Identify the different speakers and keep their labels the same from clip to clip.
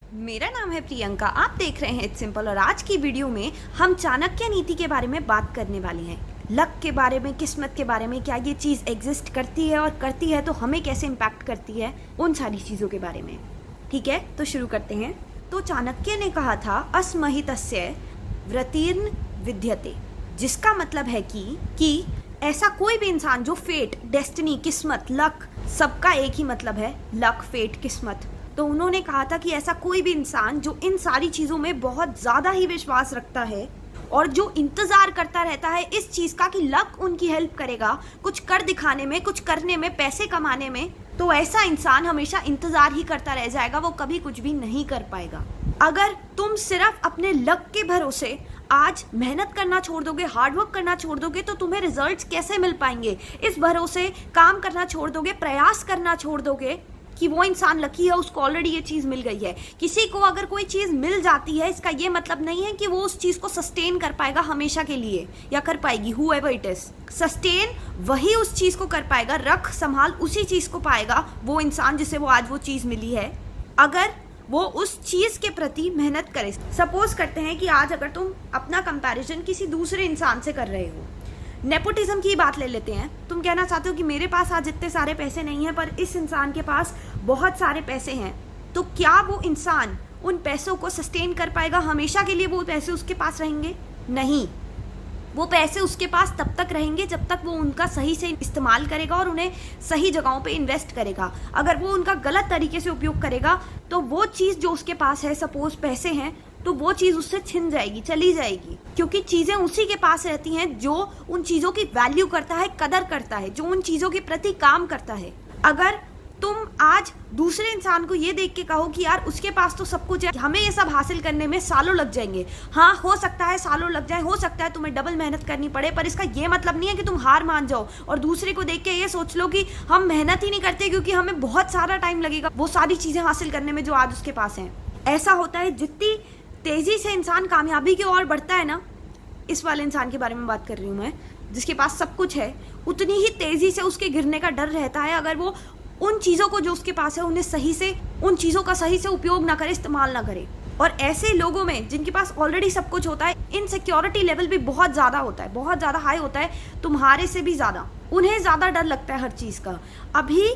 Speaker 1: मेरा नाम है प्रियंका। आप देख रहे हैं इट्स सिंपल और आज की वीडियो में हम चाणक्य नीति के बारे में बात करने वाले हैं। लक के बारे में, किस्मत के बारे में, क्या ये चीज़ एग्जिस्ट करती है और करती है तो हमें कैसे इम्पैक्ट करती है, उन सारी चीज़ों के बारे में। ठीक है, तो शुरू करते हैं। तो चाणक्य ने कहा था अस्महितस्य व्रतिर्न विद्यते, जिसका मतलब है कि ऐसा कोई भी इंसान जो फेट, डेस्टिनी, किस्मत, लक, सबका एक ही मतलब है, लक, फेट, किस्मत। तो उन्होंने कहा था कि ऐसा कोई भी इंसान जो इन सारी चीज़ों में बहुत ज़्यादा ही विश्वास रखता है और जो इंतज़ार करता रहता है इस चीज़ का कि लक उनकी हेल्प करेगा कुछ कर दिखाने में, कुछ करने में, पैसे कमाने में, तो ऐसा इंसान हमेशा इंतज़ार ही करता रह जाएगा, वो कभी कुछ भी नहीं कर पाएगा। अगर तुम सिर्फ अपने लक के भरोसे आज मेहनत करना छोड़ दोगे, हार्डवर्क करना छोड़ दोगे, तो तुम्हें रिजल्ट्स कैसे मिल पाएंगे? इस भरोसे काम करना छोड़ दोगे, प्रयास करना छोड़ दोगे कि वो इंसान लकी है, उसको ऑलरेडी ये चीज़ मिल गई है। किसी को अगर कोई चीज़ मिल जाती है, इसका ये मतलब नहीं है कि वो उस चीज़ को सस्टेन कर पाएगा हमेशा के लिए या कर पाएगी। whoever it is, सस्टेन वही उस चीज़ को कर पाएगा, रख संभाल उसी चीज़ को पाएगा वो इंसान जिसे वो आज वो चीज़ मिली है, अगर वो उस चीज़ के प्रति मेहनत करे। सपोज करते हैं कि आज अगर तुम अपना कंपैरिजन किसी दूसरे इंसान से कर रहे हो, नेपोटिज्म की बात ले लेते हैं। तुम कहना चाहते हो कि मेरे पास आज इतने सारे पैसे नहीं हैं पर इस इंसान के पास बहुत सारे पैसे हैं, तो क्या वो इंसान उन पैसों को सस्टेन कर पाएगा? हमेशा के लिए वो पैसे उसके पास रहेंगे? नहीं, वो पैसे उसके पास तब तक रहेंगे जब तक वो उनका सही से इस्तेमाल करेगा और उन्हें सही जगहों पे इन्वेस्ट करेगा। अगर वो उनका गलत तरीके से उपयोग करेगा तो वो चीज़ जो उसके पास है, सपोज पैसे हैं, तो वो चीज़ उससे छिन जाएगी, चली जाएगी, क्योंकि चीज़ें उसी के पास रहती हैं जो उन चीज़ों की वैल्यू करता है, कदर करता है, जो उन चीज़ों के प्रति काम करता है। अगर तुम आज दूसरे इंसान को ये देख के कहो कि यार उसके पास तो सब कुछ है, हमें ये सब हासिल करने में सालों लग जाएंगे, हाँ हो सकता है सालों लग जाए, हो सकता है तुम्हें डबल मेहनत करनी पड़े, पर इसका ये मतलब नहीं है कि तुम हार मान जाओ और दूसरे को देख के ये सोच लो कि हम मेहनत ही नहीं करते क्योंकि हमें बहुत सारा टाइम लगेगा वो सारी चीज़ें हासिल करने में जो आज उसके पास हैं। ऐसा होता है, जितनी तेज़ी से इंसान कामयाबी की ओर बढ़ता है ना, इस वाले इंसान के बारे में बात कर रही हूँ मैं, जिसके पास सब कुछ है, उतनी ही तेज़ी से उसके गिरने का डर रहता है अगर वो उन चीज़ों को जो उसके पास है उन्हें सही से, उन चीज़ों का सही से उपयोग ना करे, इस्तेमाल ना करे। और ऐसे लोगों में जिनके पास ऑलरेडी सब कुछ होता है, इनसिक्योरिटी लेवल भी बहुत ज़्यादा होता है, बहुत ज़्यादा हाई होता है, तुम्हारे से भी ज़्यादा। उन्हें ज़्यादा डर लगता है हर चीज़ का। अभी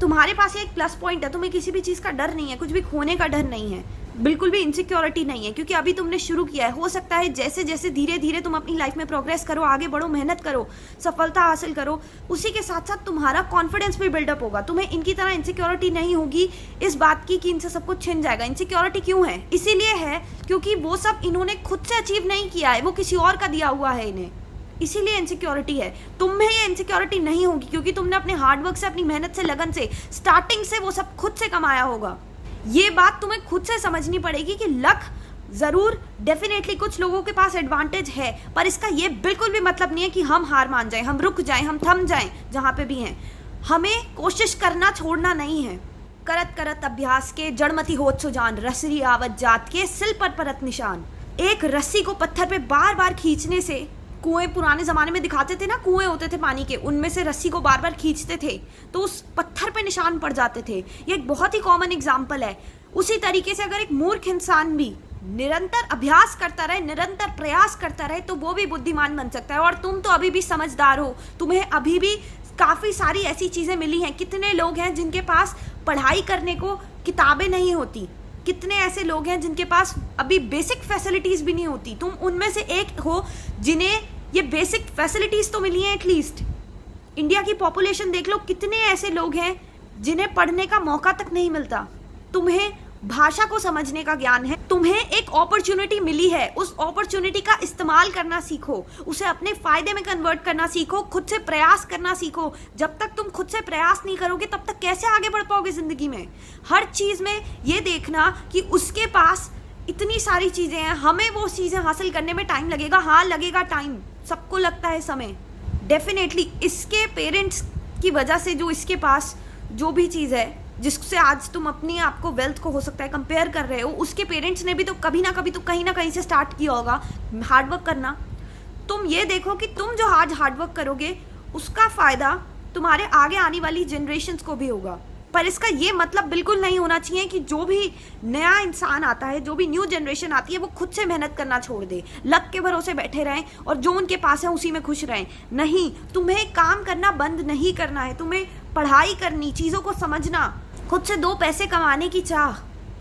Speaker 1: तुम्हारे पास एक प्लस पॉइंट है, तुम्हें किसी भी चीज़ का डर नहीं है, कुछ भी खोने का डर नहीं है, बिल्कुल भी इनसिक्योरिटी नहीं है, क्योंकि अभी तुमने शुरू किया है। हो सकता है जैसे जैसे धीरे धीरे तुम अपनी लाइफ में प्रोग्रेस करो, आगे बढ़ो, मेहनत करो, सफलता हासिल करो, उसी के साथ साथ तुम्हारा कॉन्फिडेंस भी बिल्डअप होगा। तुम्हें इनकी तरह इनसिक्योरिटी नहीं होगी इस बात की कि इनसे सब कुछ छिन जाएगा। इनसिक्योरिटी क्यों है? इसीलिए है क्योंकि वो सब इन्होंने खुद से अचीव नहीं किया है, वो किसी और का दिया हुआ है इन्हें, इसीलिए इनसिक्योरिटी है। तुम में ये इनसिक्योरिटी नहीं होगी क्योंकि तुमने अपने हार्डवर्क से, अपनी मेहनत से, लगन से, स्टार्टिंग से वो सब खुद से कमाया होगा। ये बात तुम्हें खुद से समझनी पड़ेगी कि लक ज़रूर, डेफिनेटली कुछ लोगों के पास एडवांटेज है, पर इसका ये बिल्कुल भी मतलब नहीं है कि हम हार मान जाएं, हम रुक जाएं, हम थम जाएं जहाँ पे भी हैं। हमें कोशिश करना छोड़ना नहीं है। करत करत अभ्यास के जड़मती होत सुजान, रसरी आवत जात के सिल पर परत निशान। एक रस्सी को पत्थर पे बार बार खींचने से, कुएं पुराने ज़माने में दिखाते थे ना, कुएं होते थे पानी के, उनमें से रस्सी को बार बार खींचते थे तो उस पत्थर पे निशान पड़ जाते थे। ये एक बहुत ही कॉमन एग्जाम्पल है। उसी तरीके से अगर एक मूर्ख इंसान भी निरंतर अभ्यास करता रहे, निरंतर प्रयास करता रहे, तो वो भी बुद्धिमान बन सकता है। और तुम तो अभी भी समझदार हो, तुम्हें अभी भी काफ़ी सारी ऐसी चीज़ें मिली हैं। कितने लोग हैं जिनके पास पढ़ाई करने को किताबें नहीं होती, कितने ऐसे लोग हैं जिनके पास अभी बेसिक फैसिलिटीज़ भी नहीं होती। तुम उनमें से एक हो जिन्हें ये बेसिक फैसिलिटीज़ तो मिली हैं एटलीस्ट। इंडिया की पॉपुलेशन देख लो, कितने ऐसे लोग हैं जिन्हें पढ़ने का मौका तक नहीं मिलता। तुम्हें भाषा को समझने का ज्ञान है, तुम्हें एक अपॉर्चुनिटी मिली है, उस अपॉर्चुनिटी का इस्तेमाल करना सीखो, उसे अपने फायदे में कन्वर्ट करना सीखो, खुद से प्रयास करना सीखो। जब तक तुम खुद से प्रयास नहीं करोगे तब तक कैसे आगे बढ़ पाओगे जिंदगी में? हर चीज़ में ये देखना कि उसके पास इतनी सारी चीज़ें हैं, हमें वो चीज़ें हासिल करने में टाइम लगेगा। हाँ लगेगा टाइम, सबको लगता है समय, डेफिनेटली। इसके पेरेंट्स की वजह से जो इसके पास जो भी चीज़ है, जिससे आज तुम अपनी आपको वेल्थ को हो सकता है कंपेयर कर रहे हो, उसके पेरेंट्स ने भी तो कभी ना कभी तो कहीं ना कहीं से स्टार्ट किया होगा हार्डवर्क करना। तुम ये देखो कि तुम जो आज हार्डवर्क करोगे उसका फ़ायदा तुम्हारे आगे आने वाली जनरेशन्स को भी होगा। पर इसका ये मतलब बिल्कुल नहीं होना चाहिए कि जो भी नया इंसान आता है, जो भी न्यू जनरेशन आती है, वो खुद से मेहनत करना छोड़ दे, लक के भरोसे बैठे रहें और जो उनके पास है उसी में खुश रहें। नहीं, तुम्हें काम करना बंद नहीं करना है, तुम्हें पढ़ाई करनी, चीज़ों को समझना, खुद से 2 पैसे कमाने की चाह,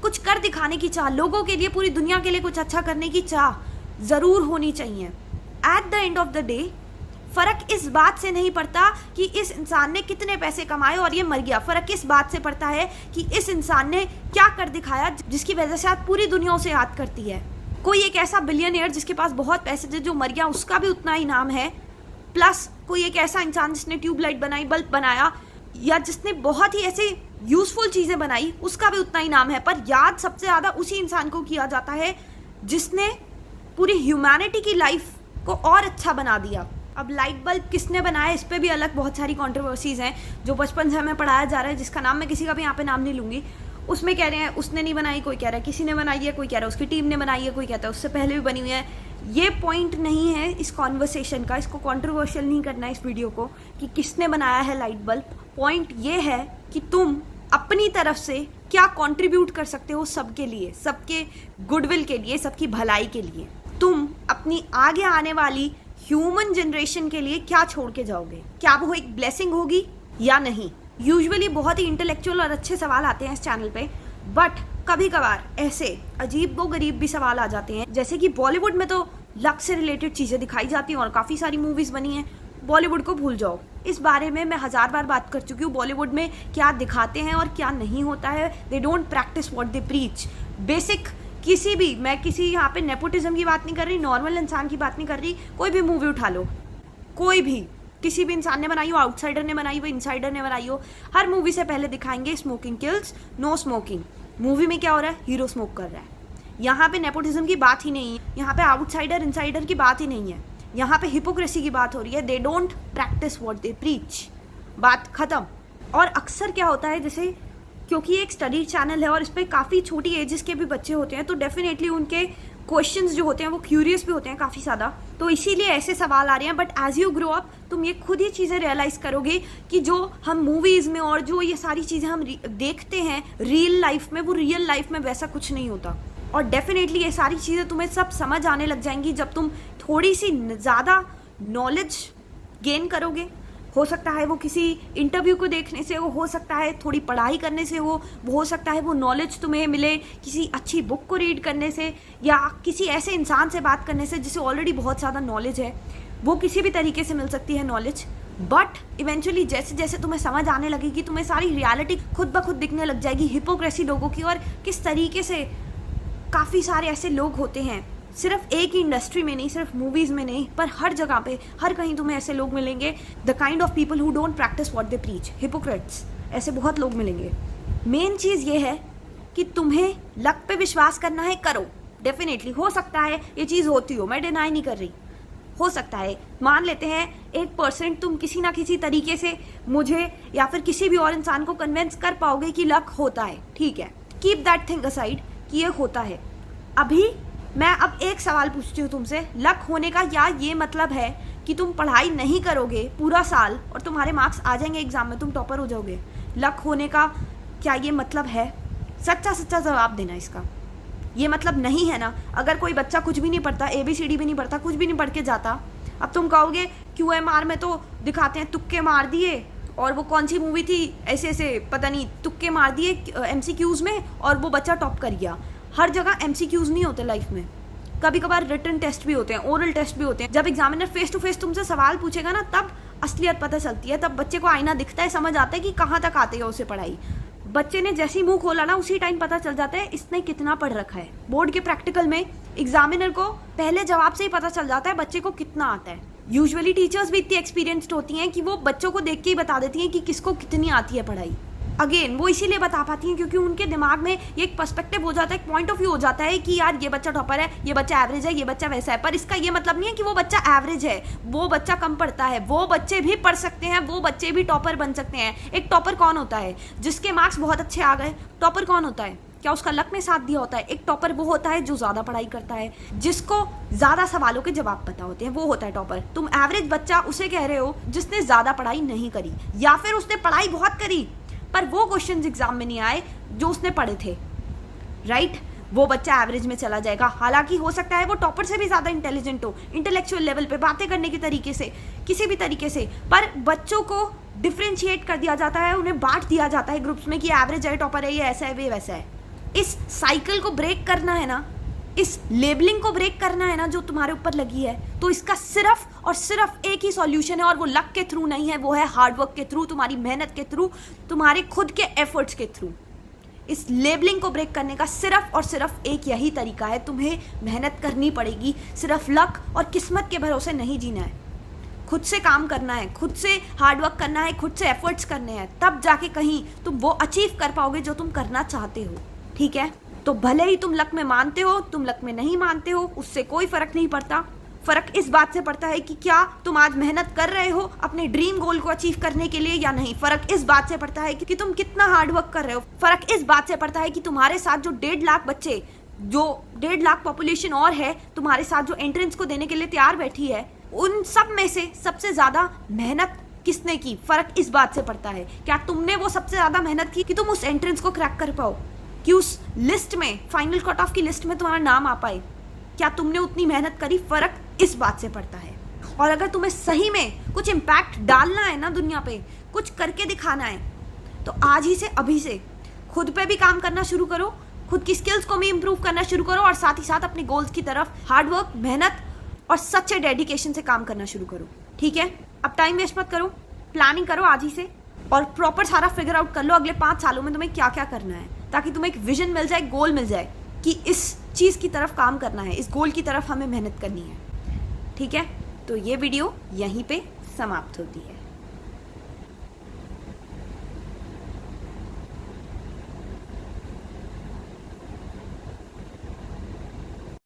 Speaker 1: कुछ कर दिखाने की चाह, लोगों के लिए, पूरी दुनिया के लिए कुछ अच्छा करने की चाह ज़रूर होनी चाहिए। At the end of the day फर्क इस बात से नहीं पड़ता कि इस इंसान ने कितने पैसे कमाए और ये मर गया, फर्क इस बात से पड़ता है कि इस इंसान ने क्या कर दिखाया जिसकी वजह से आज पूरी दुनिया उसे याद करती है। कोई एक ऐसा बिलियनियर जिसके पास बहुत पैसे थे जो मर गया, उसका भी उतना ही नाम है, प्लस कोई एक ऐसा इंसान जिसने ट्यूबलाइट बनाई, बल्ब बनाया, या जिसने बहुत ही ऐसे यूजफुल चीज़ें बनाई, उसका भी उतना ही नाम है। पर याद सबसे ज़्यादा उसी इंसान को किया जाता है जिसने पूरी ह्यूमैनिटी की लाइफ को और अच्छा बना दिया। अब लाइट बल्ब किसने बनाया, इस पे भी अलग बहुत सारी कंट्रोवर्सीज हैं जो बचपन से हमें पढ़ाया जा रहा है, जिसका नाम मैं किसी का भी यहाँ पे नाम नहीं लूँगी। उसमें कह रहे हैं उसने नहीं बनाई, कोई कह रहा है किसी ने बनाई है, कोई कह रहा है उसकी टीम ने बनाई है, कोई कहता है उससे पहले भी बनी हुई है। ये पॉइंट नहीं है इस कॉन्वर्सेशन का, इसको कॉन्ट्रोवर्शियल नहीं करना है इस वीडियो को कि किसने बनाया है लाइट बल्ब। पॉइंट ये है कि तुम अपनी तरफ से क्या कंट्रीब्यूट कर सकते हो सबके लिए, सबके गुडविल के लिए, सबकी भलाई के लिए। तुम अपनी आगे आने वाली ह्यूमन जनरेशन के लिए क्या छोड़ के जाओगे? क्या वो एक ब्लेसिंग होगी या नहीं? यूजुअली बहुत ही इंटेलेक्चुअल और अच्छे सवाल आते हैं इस चैनल पे, बट कभी कभार ऐसे अजीब व गरीब भी सवाल आ जाते हैं, जैसे कि बॉलीवुड में तो लक से रिलेटेड चीज़ें दिखाई जाती हैं और काफ़ी सारी मूवीज़ बनी हैं। बॉलीवुड को भूल जाओ, इस बारे में मैं 1000 बार बात कर चुकी हूँ। बॉलीवुड में क्या दिखाते हैं और क्या नहीं होता है, they don't practice what they preach. Basic किसी भी, मैं किसी यहाँ पे नेपोटिज्म की बात नहीं कर रही, नॉर्मल इंसान की बात नहीं कर रही, कोई भी मूवी उठा लो, कोई भी, किसी भी इंसान ने बनाई हो, आउटसाइडर ने बनाई हो, इनसाइडर ने बनाई हो, हर मूवी से पहले दिखाएंगे smoking kills, no smoking. Movie में क्या हो रहा है? हीरो स्मोक कर रहा है। यहाँ पे नेपोटिज्म की बात ही नहीं है, यहाँ पे आउटसाइडर इनसाइडर की बात ही नहीं है, यहाँ पे हिपोक्रेसी की बात हो रही है। They don't practice what they preach, बात खत्म। और अक्सर क्या होता है, जैसे क्योंकि एक स्टडी चैनल है और इस पर काफ़ी छोटी एजेस के भी बच्चे होते हैं, तो डेफिनेटली उनके क्वेश्चंस जो होते हैं वो क्यूरियस भी होते हैं काफ़ी ज़्यादा, तो इसीलिए ऐसे सवाल आ रहे हैं। But as you grow up तुम ये खुद ही चीज़ें रियलाइज़ करोगे कि जो हम मूवीज़ में और जो ये सारी चीज़ें हम देखते हैं रियल लाइफ में, वो रियल लाइफ में वैसा कुछ नहीं होता। और डेफिनेटली ये सारी चीज़ें तुम्हें सब समझ आने लग जाएंगी जब तुम थोड़ी सी ज़्यादा नॉलेज गेन करोगे। हो सकता है वो किसी इंटरव्यू को देखने से हो सकता है थोड़ी पढ़ाई करने से हो सकता है वो नॉलेज तुम्हें मिले किसी अच्छी बुक को रीड करने से, या किसी ऐसे इंसान से बात करने से जिसे ऑलरेडी बहुत ज़्यादा नॉलेज है। वो किसी भी तरीके से मिल सकती है नॉलेज, बट इवेंचुअली जैसे जैसे तुम्हें समझ आने लगेगी, तुम्हें सारी रियलिटी खुद ब खुद दिखने लग जाएगी, हिपोक्रेसी लोगों की, और किस तरीके से काफ़ी सारे ऐसे लोग होते हैं, सिर्फ एक ही इंडस्ट्री में नहीं, सिर्फ मूवीज़ में नहीं, पर हर जगह पे, हर कहीं तुम्हें ऐसे लोग मिलेंगे, the kind of people who don't practice what they preach, Hippocrates, ऐसे बहुत लोग मिलेंगे। मेन चीज़ ये है कि तुम्हें लक पे विश्वास करना है, करो। डेफिनेटली हो सकता है ये चीज़ होती हो, मैं डिनाई नहीं कर रही, हो सकता है, मान लेते हैं 1% तुम किसी ना किसी तरीके से मुझे या फिर किसी भी और इंसान को कन्विंस कर पाओगे कि लक होता है, ठीक है, कीप दैट थिंग असाइड कि ये होता है। अभी मैं अब एक सवाल पूछती हूँ तुमसे, लक होने का या ये मतलब है कि तुम पढ़ाई नहीं करोगे पूरा साल और तुम्हारे मार्क्स आ जाएंगे एग्जाम में, तुम टॉपर हो जाओगे? लक होने का क्या ये मतलब है? सच्चा सच्चा जवाब देना इसका। ये मतलब नहीं है ना। अगर कोई बच्चा कुछ भी नहीं पढ़ता, ABCD भी नहीं पढ़ता, कुछ भी नहीं पढ़ के जाता, अब तुम कहोगे QMR में तो दिखाते हैं तुक्के मार दिए, और वो कौन सी मूवी थी, ऐसे ऐसे पता नहीं तुक्के मार दिए MCQs में और वो बच्चा टॉप कर गया। हर जगह MCQs नहीं होते लाइफ में, कभी कभार रिटन टेस्ट भी होते हैं, ओरल टेस्ट भी होते हैं। जब एग्जामिनर फेस टू फेस तुमसे सवाल पूछेगा ना, तब असलियत पता चलती है, तब बच्चे को आईना दिखता है, समझ आता है कि कहाँ तक आते हैं उसे पढ़ाई। बच्चे ने जैसे ही मुंह खोला ना, उसी टाइम पता चल जाता है इसने कितना पढ़ रखा है। बोर्ड के प्रैक्टिकल में एग्जामिनर को पहले जवाब से ही पता चल जाता है बच्चे को कितना आता है। यूजुअली टीचर्स भी इतनी एक्सपीरियंस्ड होती हैं कि वो बच्चों को देख के ही बता देती हैं कि किसको कितनी आती है पढ़ाई। अगेन वो इसीलिए बता पाती हैं क्योंकि उनके दिमाग में ये एक पर्सपेक्टिव हो जाता है, एक पॉइंट ऑफ व्यू हो जाता है कि यार ये बच्चा टॉपर है, ये बच्चा एवरेज है, ये बच्चा वैसा है। पर इसका ये मतलब नहीं है कि वो बच्चा एवरेज है, वो बच्चा कम पढ़ता है, वो बच्चे भी पढ़ सकते हैं, वो बच्चे भी टॉपर बन सकते हैं। एक टॉपर कौन होता है? जिसके मार्क्स बहुत अच्छे आ गए। टॉपर कौन होता है? क्या उसका लक ने साथ दिया होता है? एक टॉपर वो होता है जो ज़्यादा पढ़ाई करता है, जिसको ज़्यादा सवालों के जवाब पता होते हैं, वो होता है टॉपर। तुम एवरेज बच्चा उसे कह रहे हो जिसने ज़्यादा पढ़ाई नहीं करी, या फिर उसने पढ़ाई बहुत करी पर वो क्वेश्चंस एग्जाम में नहीं आए जो उसने पढ़े थे, राइट? वो बच्चा एवरेज में चला जाएगा। हालांकि हो सकता है वो टॉपर से भी ज़्यादा इंटेलिजेंट हो, इंटेलेक्चुअल लेवल पे बातें करने के तरीके से, किसी भी तरीके से, पर बच्चों को डिफ्रेंशिएट कर दिया जाता है, उन्हें बांट दिया जाता है ग्रुप्स में कि एवरेज है, टॉपर है, ये ऐसा है, वे वैसा है। इस साइकिल को ब्रेक करना है ना, इस लेबलिंग को ब्रेक करना है ना जो तुम्हारे ऊपर लगी है, तो इसका सिर्फ और सिर्फ एक ही सॉल्यूशन है, और वो लक के थ्रू नहीं है, वो है हार्डवर्क के थ्रू, तुम्हारी मेहनत के थ्रू, तुम्हारे खुद के एफर्ट्स के थ्रू। इस लेबलिंग को ब्रेक करने का सिर्फ और सिर्फ एक यही तरीका है, तुम्हें मेहनत करनी पड़ेगी, सिर्फ लक और किस्मत के भरोसे नहीं जीना है, खुद से काम करना है, खुद से हार्डवर्क करना है, खुद से एफर्ट्स करने हैं, तब जाके कहीं तुम वो अचीव कर पाओगे जो तुम करना चाहते हो, ठीक है? तो भले ही तुम लक में मानते हो, तुम लक में नहीं मानते हो, उससे कोई फर्क नहीं पड़ता। फर्क इस बात से पड़ता है कि क्या तुम आज मेहनत कर रहे हो अपने ड्रीम गोल को अचीव करने के लिए या नहीं। फर्क इस बात से पड़ता है कि तुम कितना हार्डवर्क कर रहे हो। फर्क इस बात से पड़ता है कि तुम्हारे साथ जो 1.5 लाख बच्चे, जो 1.5 लाख पॉपुलेशन और है तुम्हारे साथ जो एंट्रेंस को देने के लिए तैयार बैठी है, उन सब में से सबसे ज्यादा मेहनत किसने की। फर्क इस बात से पड़ता है, क्या तुमने वो सबसे ज्यादा मेहनत की कि तुम उस एंट्रेंस को क्रैक कर पाओ, कि उस लिस्ट में, फाइनल कट ऑफ की लिस्ट में तुम्हारा नाम आ पाए। क्या तुमने उतनी मेहनत करी? फर्क इस बात से पड़ता है। और अगर तुम्हें सही में कुछ इम्पैक्ट डालना है ना दुनिया पे, कुछ करके दिखाना है, तो आज ही से, अभी से खुद पे भी काम करना शुरू करो, खुद की स्किल्स को भी इम्प्रूव करना शुरू करो, और साथ ही साथ अपने गोल्स की तरफ हार्डवर्क, मेहनत और सच्चे डेडिकेशन से काम करना शुरू करो, ठीक है? अब टाइम वेस्ट मत करो, प्लानिंग करो आज ही से, और प्रॉपर सारा फिगर आउट कर लो अगले 5 सालों में तुम्हें क्या क्या करना है, ताकि तुम्हें एक विजन मिल जाए, गोल मिल जाए कि इस चीज़ की तरफ काम करना है, इस गोल की तरफ हमें मेहनत करनी है, ठीक है? तो ये वीडियो यहीं पे समाप्त होती है।